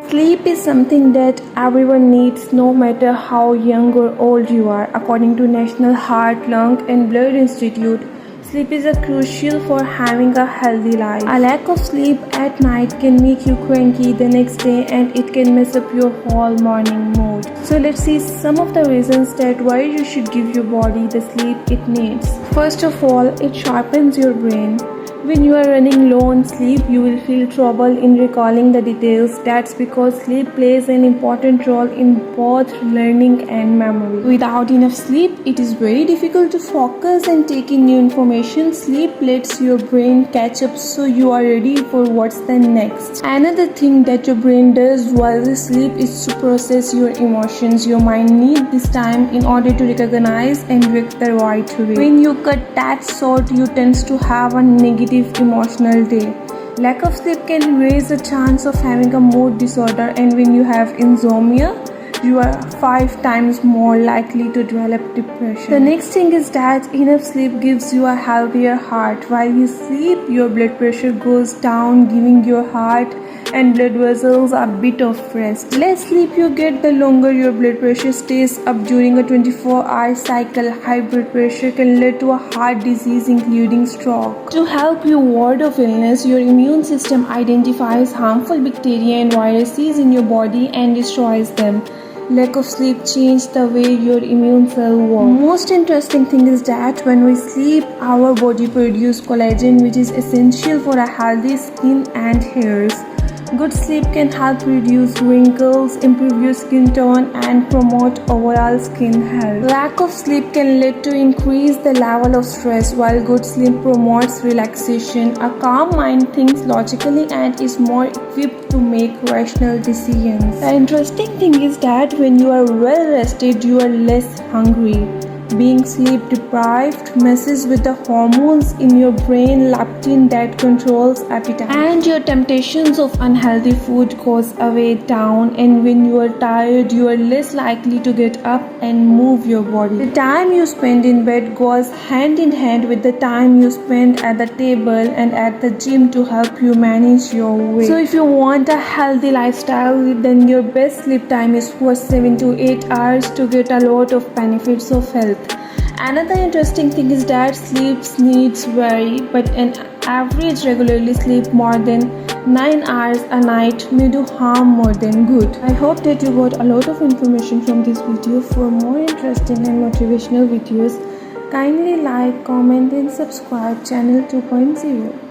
Sleep is something that everyone needs no matter how young or old you are. According to National Heart, Lung and Blood Institute, sleep is crucial for having a healthy life. A lack of sleep at night can make you cranky the next day and it can mess up your whole morning mood. So let's see some of the reasons that why you should give your body the sleep it needs. First of all, it sharpens your brain. When you are running low on sleep, you will feel trouble in recalling the details. That's because sleep plays an important role in both learning and memory. Without enough sleep, it is very difficult to focus and take in new information. Sleep lets your brain catch up so you are ready for what's the next. Another thing that your brain does while you sleep is to process your emotions. Your mind needs this time in order to recognize and react the right way. When you cut that short, you tend to have a negative emotional day. Lack of sleep can raise the chance of having a mood disorder, and when you have insomnia, you are 5 times more likely to develop depression. The next thing is that enough sleep gives you a healthier heart. While you sleep, your blood pressure goes down, giving your heart and blood vessels a bit of rest. Less sleep you get, the longer your blood pressure stays up during a 24-hour cycle. High blood pressure can lead to a heart disease including stroke. To help you ward off illness, your immune system identifies harmful bacteria and viruses in your body and destroys them. Lack of sleep changes the way your immune cell works. Most interesting thing is that when we sleep, our body produces collagen, which is essential for a healthy skin and hairs. Good sleep can help reduce wrinkles, improve your skin tone, and promote overall skin health. Lack of sleep can lead to increase the level of stress, while good sleep promotes relaxation. A calm mind thinks logically and is more equipped to make rational decisions. The interesting thing is that when you are well rested, you are less hungry. Being sleep deprived messes with the hormones in your brain, leptin, that controls appetite, and your temptations of unhealthy food goes away down. And when you are tired, you are less likely to get up and move your body. The time you spend in bed goes hand in hand with the time you spend at the table and at the gym to help you manage your weight. So if you want a healthy lifestyle, then your best sleep time is for 7 to 8 hours to get a lot of benefits of health. Another interesting thing is that sleep needs vary, but an average regularly sleep more than 9 hours a night may do harm more than good. I hope that you got a lot of information from this video. For more interesting and motivational videos, kindly like, comment and subscribe Channel 2.0.